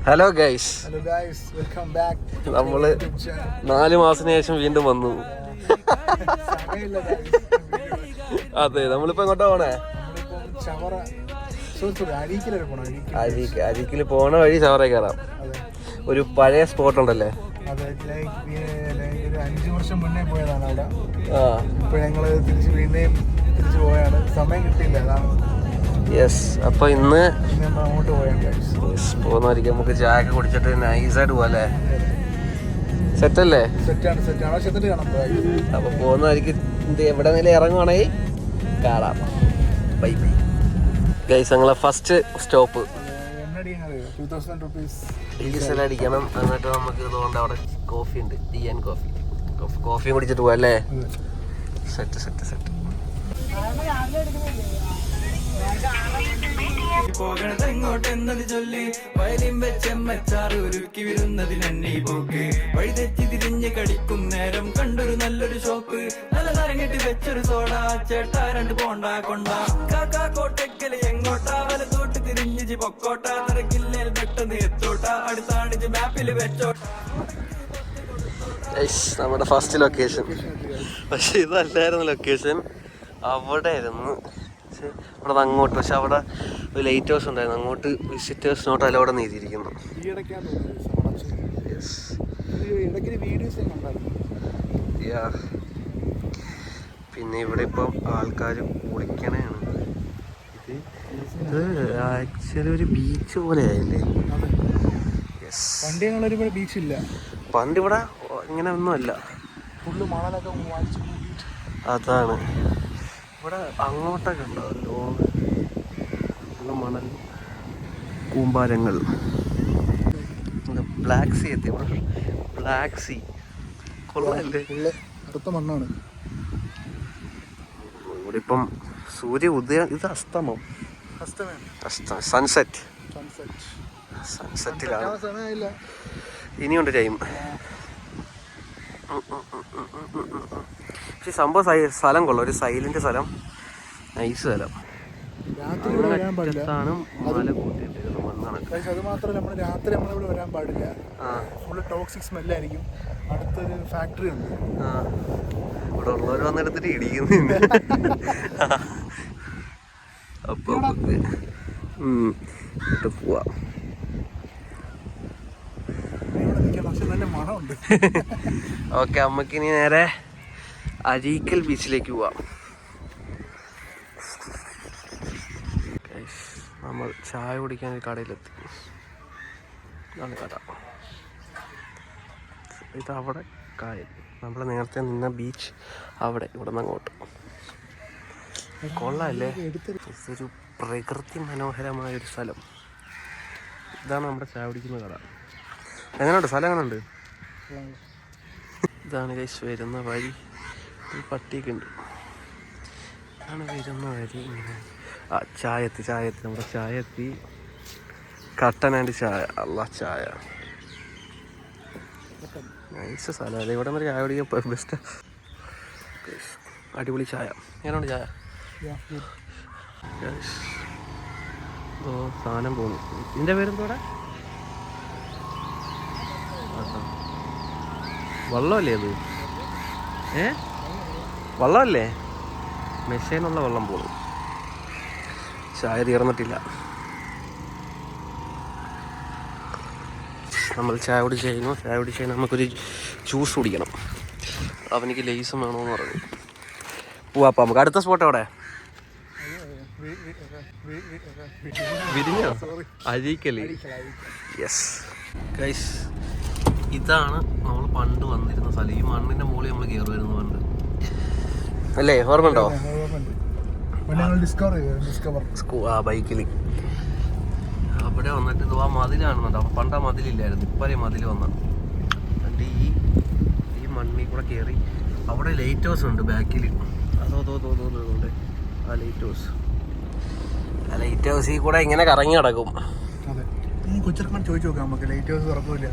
Hello guys, welcome back. നമ്മള് 4 മാസത്തിന് ശേഷം വീണ്ടും വന്നു. അതെ, നമ്മളിപ്പോ എങ്ങോട്ടാ പോണേ? അരീക്കില് പോണ വഴി ചവറ കയറാം. ഒരു പഴയ സ്പോട്ട് ഉണ്ടല്ലേ, 5 വർഷം മുന്നേ പോയതാണ് അവിടെ. ഇപ്പൊ ഞങ്ങള് തിരിച്ചു പോയാണ്. സമയം കിട്ടിയില്ല, അതാണ്. യെസ്, അപ്പൊ ഇന്ന് അങ്ങോട്ട് പോയാണ് പോകുന്നവരിക്കും. നമുക്ക് ചായ ഒക്കെ കുടിച്ചിട്ട് നൈസായിട്ട് പോവല്ലേ? സെറ്റല്ലേ? അപ്പൊ പോകുന്നവരിക്കും എവിടെ നില ഇറങ്ങുവാണെങ്കിൽ കാണാം. Bye bye guys. ഞങ്ങളെ ഫസ്റ്റ് സ്റ്റോപ്പ് ഡീസൽ അടിക്കണം. എന്നിട്ട് നമുക്ക് ഇതുകൊണ്ട് അവിടെ കോഫി ഉണ്ട്, ടീ ആൻഡ് കോഫിയും കുടിച്ചിട്ട് പോവല്ലേ? Set set set. പോകണതെങ്ങോട്ടെന്നത് ചൊല്ലി വയലിൻ വെച്ചെമ്മച്ചാറ് ഒരുക്കി വരുന്നതിനെണ്ണി പോക്ക്. വഴി തെറ്റി തിരിഞ്ഞ് കടിക്കും നേരം കണ്ടൊരു നല്ലൊരു ഷോപ്പ്. നല്ല തരങ്ങിട്ട് വെച്ചൊരു സോഡ, ചേട്ടാ 2 പോണ്ട കൊണ്ട. കാക്കാ കോട്ടക്കല് എങ്ങോട്ടാ, വലത്തോട്ട് തിരിഞ്ഞ് പൊക്കോട്ട. തിരക്കില്ലേൽ പെട്ടെന്ന് എത്തോട്ടാ, അടുത്താണിച്ച് മാപ്പിൽ വെച്ചോട്ട. നമ്മുടെ ഫസ്റ്റ് ലൊക്കേഷൻ. പക്ഷെ ഇതല്ലായിരുന്നു ലൊക്കേഷൻ, അവിടെ ആയിരുന്നു. അവിടെ അങ്ങോട്ട്. പക്ഷെ അവിടെ ഒരു ലൈറ്റ് ഹൗസ് ഉണ്ടായിരുന്നു, അങ്ങോട്ട് വിസിറ്റേഴ്സ് നോട്ട് അലൗഡ് എന്ന് എഴുതിയിരിക്കുന്നു. പിന്നെ ഇവിടെ ഇപ്പം ആൾക്കാർ കുളിക്കണേണ്. ഇത് ആക്ച്വലി ഒരു ബീച്ച് പോലെ ആയില്ലേ? ബീച്ചില്ല പണ്ട് ഇവിടെ ഇങ്ങനെ ഒന്നുമല്ല. അതാണ് ഇവിടെ അങ്ങോട്ടൊക്കെ ഉണ്ടാവല്ലോ മണൽ കൂമ്പാരങ്ങൾ. ബ്ലാക്ക് സീ എത്തി. ബ്ലാക്ക് സീ കൊള്ളല്ലേ? അടുത്ത മണ്ണാണ് ഇവിടെ ഇപ്പം സൂര്യ ഉദയം. ഇത് അസ്തമം, സൺസെറ്റ്. സൺസെറ്റിലാണ്. ഇനിയുണ്ട് ടൈം. പക്ഷെ സംഭവം സ്ഥലം കൊള്ളാം. ഒരു സൈലന്റ് സ്ഥലം, നൈസ് സ്ഥലം. അത് മാത്രമല്ല, നമ്മൾ രാത്രി നമ്മളിവിടെ വരാൻ പാടില്ല. ഫുള്ള് ടോക്സിക് സ്മെല്ലായിരിക്കും. അടുത്തൊരു ഫാക്ടറി ഉണ്ട്. ഇവിടെ ഉള്ളവർ വന്നെടുത്തിട്ട് ഇടിക്കുന്നുണ്ട്. അപ്പൊ പോവാം. ഓക്കെ, അമ്മക്കിനി നേരെ അരീക്കൽ ബീച്ചിലേക്ക് പോവാം. നമ്മൾ ചായ കുടിക്കാൻ ഒരു കടയിലെത്തി. ഇതാണ് കട. ഇതവിടെ കായൽ. നമ്മൾ നേരത്തെ നിന്ന ബീച്ച് അവിടെ. ഇവിടെ നിന്ന് അങ്ങോട്ട് കൊള്ളാല്ലേ? ഇതൊരു പ്രകൃതി മനോഹരമായൊരു സ്ഥലം. ഇതാണ് നമ്മുടെ ചായ കുടിക്കുന്ന കട. എങ്ങനെയുണ്ട് സ്ഥലം? എങ്ങനെയുണ്ട്? ഇതാണ് ഗൈസ് വരുന്ന വഴി. ഈ പട്ടിയൊക്കെ ഉണ്ട്. ഇതാണ് വരുന്ന വഴി. ഇങ്ങനെ ചായത്തി നമ്മുടെ ചായത്തി. കട്ടൻ ആൻഡ് ചായ. അല്ല ചായ നൈസ് സ്ഥലം. അതെ, ഇവിടെ നിന്ന് ചായ കുടിക്കാൻ ബെസ്റ്റ്. അടിപൊളി ചായ. എങ്ങനെയുണ്ട് ചായ? ഓ, സാധനം പോകുന്നു. ഇതിൻ്റെ പേരെന്തോടെ? വെള്ളമല്ലേ അത്? വെള്ളമല്ലേ? മെഷീനുള്ള വെള്ളം പോകും. ചായ തീർന്നിട്ടില്ല. നമ്മൾ ചായ കുടി ചെയ്യുന്നു. നമുക്കൊരു ജ്യൂസ് കുടിക്കണം. അവനിക്ക് ലേസും വേണമെന്ന് പറഞ്ഞു. പോവാപ്പം നമുക്ക്. അടുത്ത സ്പോട്ട് എവിടെ? വിരിഞ്ഞോ? അരീക്കല്. യെസ് ഗൈസ്, ഇതാണ് നമ്മൾ പണ്ട് വന്നിരുന്ന സ്ഥലം. ഈ മണ്ണിന്റെ മുകളിൽ നമ്മൾ കയറി വരുന്ന പണ്ട് അല്ലേ? ഓർമ്മയുണ്ടോ? ബൈക്കിൽ അവിടെ വന്നിട്ട് ഇത് ആ മതിൽ കാണുന്നുണ്ടോ? പണ്ട് ആ മതിലില്ലായിരുന്നു, ഇപ്പറേ മതിൽ വന്ന. എന്നിട്ട് ഈ മണ്ണിൽ കൂടെ കയറി അവിടെ ലൈറ്റ് ഹൗസ് ഉണ്ട് ബാക്കിൽ. അതോണ്ട് ആ ലൈറ്റ് ഹൗസ്. ആ ലൈറ്റ് ഹൗസിൽ കൂടെ ഇങ്ങനെ കറങ്ങി കിടക്കും. ചോദിച്ചു നോക്കാം നമുക്ക്. ലൈറ്റ് ഹൗസ് തുറക്കില്ല.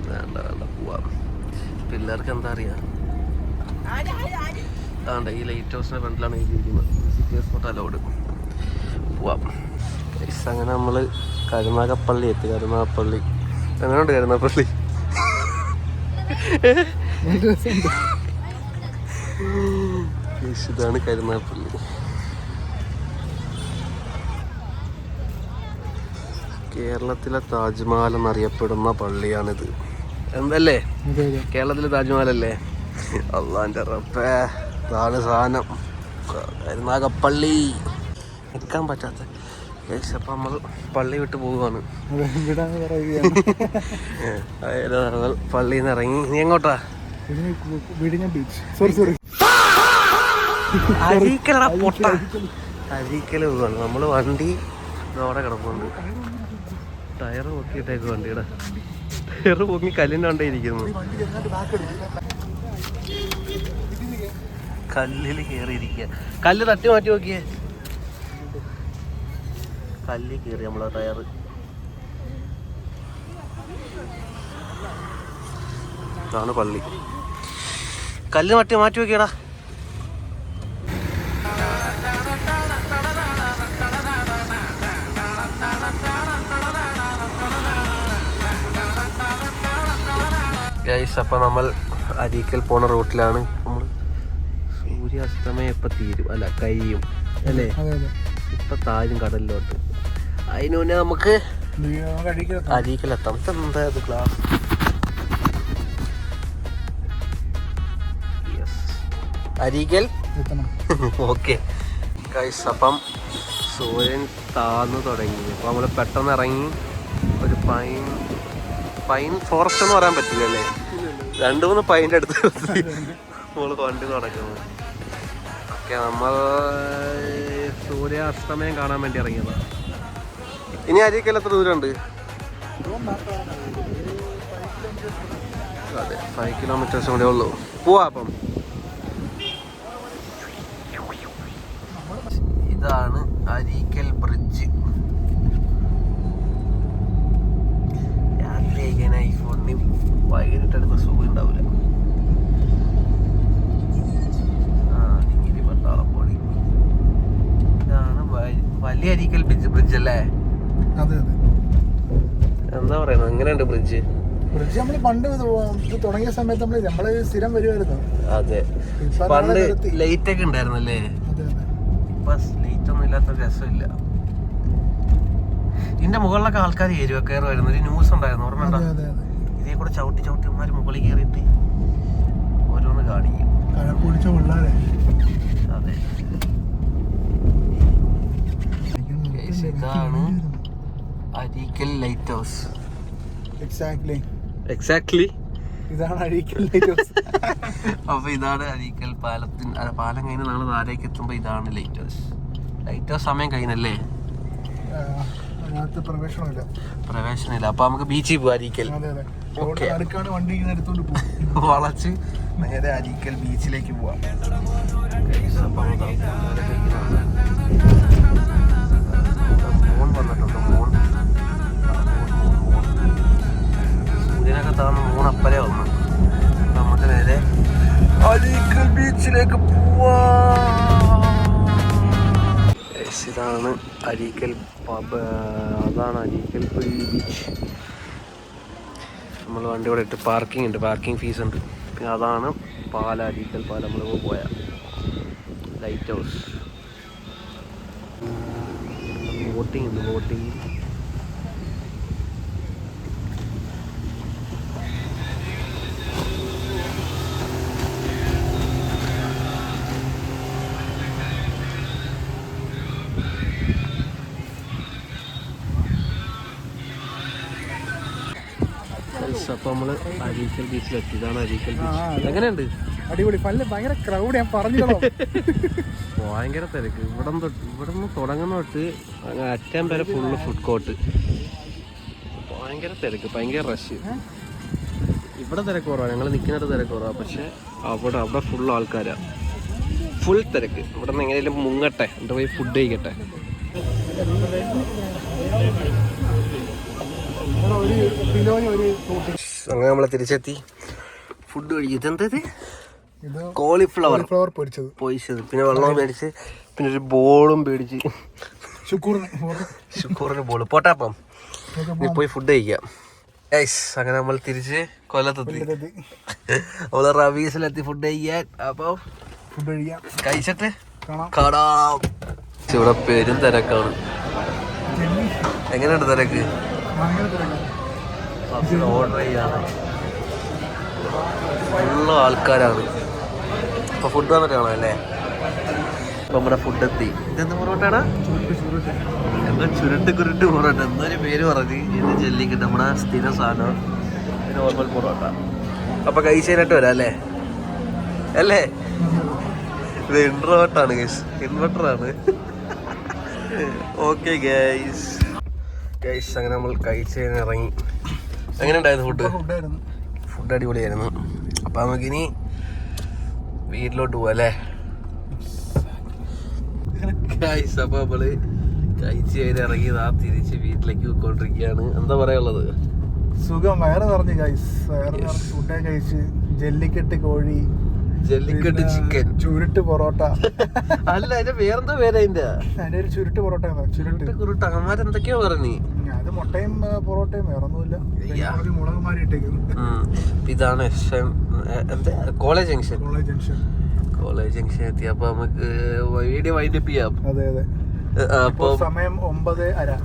വേണ്ട പോവാം. പിള്ളേർക്ക് എന്താ അറിയാം. ഈ ലൈറ്റ് ഹൗസിന്റെ ഫ്രണ്ടിലാണ് എഴുതിയിരിക്കുന്നത് വിസിറ്റേഴ്സ് നോട്ട് അലൗഡ്. പോവാം. അങ്ങനെ നമ്മള് കരുനാഗപ്പള്ളി എത്തി. കരുനാഗപ്പള്ളി എങ്ങനെയുണ്ട് കരുനാഗപ്പള്ളി? ഇതാണ് കരുനാഗപ്പള്ളി. കേരളത്തിലെ താജ്മഹൽ എന്നറിയപ്പെടുന്ന പള്ളിയാണിത്. എന്തല്ലേ കേരളത്തിലെ താജ്മഹലല്ലേ? അള്ളാന്റെ റബ്ബേ, ഇതാണ് സാധനം കരുനാഗപ്പള്ളി. നിൽക്കാൻ പറ്റാത്ത. അപ്പം നമ്മൾ പള്ളി വിട്ട് പോവുകയാണ്. നമ്മൾ പള്ളിയിൽ നിന്ന് ഇറങ്ങി. നീ എങ്ങോട്ടാ? അരീക്കലടാ പൊട്ട. അരീക്കൽ പോവാണ് നമ്മൾ. വണ്ടി അവിടെ കിടപ്പുണ്ട്. ടയറ് പൊക്കിയിട്ടേക്ക് വണ്ടിയുടെ. ടയറ് പൊങ്ങി കല്ലിൻ്റെ കൊണ്ടേ ഇരിക്കുന്നു. കല്ലിൽ കയറിയിരിക്കുക. കല്ല് തട്ടി മാറ്റി നോക്കിയേ. കല്ലിൽ കയറി നമ്മളെ ടയറ്. ഇതാണ് പള്ളി. കല്ല് മാറ്റി നോക്കിയടാ. അപ്പം നമ്മൾ അരീക്കൽ പോണ റൂട്ടിലാണ്. നമ്മൾ സൂര്യാസ്തമയം ഇപ്പം തീരും, അല്ല കഴിയും അല്ലേ? ഇപ്പം താഴും കടലിലോട്ട്. അതിന് മുന്നേ നമുക്ക് അരീക്കലെത്താം. എന്താ ക്ലാസ്? Areekkal okay guys. അപ്പം സൂര്യൻ താന്നു തുടങ്ങി. അപ്പം നമ്മൾ പെട്ടെന്ന് ഇറങ്ങി. ഒരു പൈൻ ഫോറസ്റ്റ് എന്ന് പറയാൻ പറ്റില്ല അല്ലേ? 2-3 പൈൻ്റെ അടുത്ത് നമ്മൾ വണ്ടി നടക്കുന്നത്. ഓക്കെ, നമ്മൾ സൂര്യാസ്തമയം കാണാൻ വേണ്ടി ഇറങ്ങിയതാണ്. ഇനി അരീക്കൽ എത്ര ദൂരമുണ്ട്? അതെ, 5 കിലോമീറ്റേഴ്സ് കൂടെ ഉള്ളൂ. പോവാ. അപ്പം ഇതാണ് അരീക്കൽ ബ്രിഡ്ജ്. രാത്രി കഴിക്കാൻ ഐഫോണിന് വൈകിട്ടെടുത്ത സുഖം ഉണ്ടാവില്ല. പട്ടാളപ്പൊടി. ഇതാണ് വലിയ അരീക്കൽ ബ്രിഡ്ജ് അല്ലേ? എന്താ പറയുന്നത്? എങ്ങനെയുണ്ട് ബ്രിഡ്ജ്? നമ്മള് പണ്ട് തുടങ്ങിയ സമയത്ത് നമ്മള് സ്ഥിരം വരുമായിരുന്നു. അതെ, പണ്ട് ലൈറ്റ് ഒക്കെ ഉണ്ടായിരുന്നല്ലേ? ഇപ്പൊ ലൈറ്റ് ഒന്നും ഇല്ലാത്ത രസമില്ല. ഇതിന്റെ മുകളിലൊക്കെ ആൾക്കാർ കയറുമായിരുന്നു. ഒരു ന്യൂസ് ഉണ്ടായിരുന്നു, ഓർമ്മയുണ്ടോ? ഇതേ കൂടെ ചവിട്ടി മുകളിൽ കയറിയിട്ട് ഓരോന്ന് കാണിക്കും. അതെ, ഇതാണ് അരീക്കൽ ലൈറ്റ് ഹൗസ്. എക്സാക്ട്ലി ഇതാണ് അരീക്കൽ ലൈറ്റ് ഹൗസ്. അപ്പൊ ഇതാണ് അരീക്കൽ പാലം കഴിഞ്ഞ് നാളെ താഴേക്ക് എത്തുമ്പോ ഇതാണ് ലൈറ്റ് ഹൗസ്. ലൈറ്റ് ഹൗസ് സമയം കഴിഞ്ഞല്ലേ? പ്രവേശനമില്ല. അപ്പൊ നമുക്ക് ബീച്ചിൽ പോവാം. അരീക്കൽ വളച്ച് നേരെ അരീക്കൽ ബീച്ചിലേക്ക് പോവാം. മോൺ വന്നിട്ടുണ്ട്. സൂര്യനൊക്കെ താന്ന് മൂന്നപ്പരെ വന്നു. നമുക്ക് നേരെ അരീക്കൽ ബീച്ചിലേക്ക് പോവാം. ഇതാണ് അരീക്കൽ പബ്. അതാണ് അരീക്കൽ ബീച്ച്. നമ്മൾ വണ്ടി ഇവിടെ ഇട്ട് പാർക്കിംഗ് ഉണ്ട്, പാർക്കിംഗ് ഫീസ് ഉണ്ട്. പിന്നെ അതാണ് അരീക്കൽ പാലം. നമ്മൾ പോയ ലൈറ്റ് ഹൗസ്. ബോട്ടിംഗ് ഉണ്ട്, ബോട്ടിംഗ്. അപ്പൊ നമ്മള് അരീക്കൽ ബീച്ചിലെത്തി. ഇതാണ് അരീക്കൽ ബീച്ച്. എങ്ങനെയുണ്ട്? അടിപൊളി. ഭയങ്കര ക്രൗഡ്. ഞാൻ പറഞ്ഞു ഭയങ്കര തിരക്ക്. ഇവിടുന്ന് തുടങ്ങുന്ന തൊട്ട് അറ്റം വരെ ഫുള്ള് ഫുഡ് കോർട്ട്. ഭയങ്കര തിരക്ക്, ഭയങ്കര റഷ്. ഇവിടെ തിരക്ക് കുറവാണ്, ഞങ്ങൾ നിൽക്കുന്നിടത്ത് തിരക്ക് കുറവാണ്. പക്ഷെ അവിടെ ഫുൾ ആൾക്കാരാണ്, ഫുൾ തിരക്ക്. ഇവിടെ നിന്ന് എങ്ങനെയും മുങ്ങട്ടെ, എന്നിട്ട് പോയി ഫുഡ് കഴിക്കട്ടെ. അങ്ങനെ നമ്മളെ തിരിച്ചെത്തി. ഫുഡ് കഴിക്കും. ഇതെന്തത്? കോളിഫ്ലവർ പൊരിച്ചത്. പിന്നെ വെള്ളം മേടിച്ച്, പിന്നെ ഒരു ബോളും മേടിച്ച് ഷുക്കൂറിന് ബോള് പോട്ടാപ്പം പോയി ഫുഡ് കഴിക്കാം. അങ്ങനെ നമ്മൾ തിരിച്ച് കൊല്ലത്തെത്തി. നമ്മള് റവീസിലെത്തി ഫുഡ് കഴിക്കാൻ. അപ്പൊ ഫുഡ് കഴിക്കാം, കഴിച്ചിട്ട് കാണാം. ഇവിടെ പേരും തിരക്കാണ്. എങ്ങനെയുണ്ട് തിരക്ക്? ഓർഡർ ചെയ്യാണ്, ഫുള്ള് ആൾക്കാരാണ്. അപ്പൊ ഫുഡ് വന്നിട്ട് കാണാം അല്ലേ? അപ്പൊ നമ്മുടെ ഫുഡ് എത്തി. ഇതെന്ത് പൊറോട്ടയാടാ? എന്താ ചുരുട്ട് കുരുട്ട് പൊറോട്ട എന്നൊരു പേര് പറഞ്ഞ്. ഇത് ജെല്ലിക്കിട്ട് നമ്മുടെ സ്ഥിര സാധനം നോർമൽ പൊറോട്ട. അപ്പൊ കഴിച്ചതിനായിട്ട് വരാം അല്ലേ? അല്ലേ? ഇത് ഇൻട്രോവേർട്ടാണ് ഗൈസ്, ഇൻവെർട്ടറാണ്. ഓക്കെ ഗൈസ്, അങ്ങനെ നമ്മൾ കഴിച്ചതിന് ഇറങ്ങി. എങ്ങനെ ഉണ്ടായിരുന്നു ഫുഡ്? ഫുഡ് അടിപൊളിയായിരുന്നു. അപ്പൊ നമുക്കിനി വീട്ടിലോട്ട് പോവാം അല്ലേ? ഗൈസ് അപ്പൊ നമ്മള് കഴിച്ച് കഴിഞ്ഞ് ഇറങ്ങിയതാ തിരിച്ച് വീട്ടിലേക്ക് പോയിക്കൊണ്ടിരിക്കുകയാണ്. എന്താ പറയാനുള്ളത്? സുഖം, വയറ് നിറഞ്ഞു ഗൈസ്. വയറ് നിറഞ്ഞ് ഫുഡൊക്കെ കഴിച്ച് ജെല്ലിക്കെട്ട് കോഴി, ജെല്ലിക്കെട്ട് ചിക്കൻ, ചുരുട്ട് പൊറോട്ട. അല്ല അതിന്റെ വേറെന്താ പേര്? അതിന്റെ ഒരു ചുരുട്ട് പൊറോട്ട, ചുരുട്ട് കുരുട്ട് അമ്മമാരെന്തൊക്കെയോ പറഞ്ഞു. അത് മുട്ടയും പൊറോട്ടയും വേറൊന്നുമില്ല, മുളക് മാറി ഇട്ടേക്കുന്നു. ഇതാണ് കോളേജ് ജംഗ്ഷൻ. കോളേജ് ജംഗ്ഷൻ എത്തി. അപ്പൊ നമുക്ക് വീഡിയോ വൈൻഡപ്പ് ചെയ്യാം. അതെ അതെ. അപ്പൊ സമയം 9:30.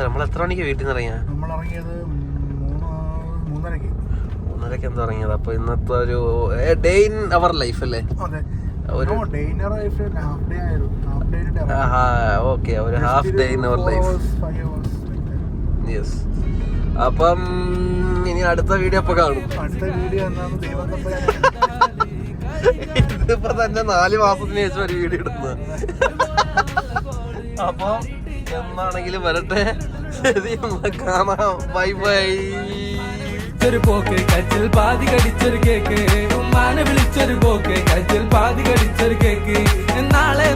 നമ്മൾ എത്ര മണിക്ക് വീട്ടിൽ നിന്ന് ഇറങ്ങിയ? നമ്മൾ ഇറങ്ങിയത് 3:30. 3:30 എന്താ ഇറങ്ങിയത്? അപ്പൊ ഇന്നത്തെ ഒരു ഡേ ഇൻ അവർ ലൈഫ് അല്ലേ? ഓക്കെ, ഒരു half day in our life. Yes. അപ്പം ഇനി അടുത്ത വീഡിയോ അപ്പൊ കാണും. അടുത്ത വീഡിയോ ഇതിപ്പോ തന്നെ 4 മാസത്തിന് ശേഷം ഒരു വീഡിയോ ഇടുന്നത്. അപ്പൊ എന്നാണെങ്കിലും വരട്ടെ. ശരി, കാണാം. Bye bye. പോക്ക് കച്ചിൽ പാതി കടിച്ചൊരു കേക്ക്, ഉമ്മാനെ വിളിച്ചൊരു പോക്ക് കച്ചിൽ പാതി കടിച്ചൊരു കേക്ക്. നാളെ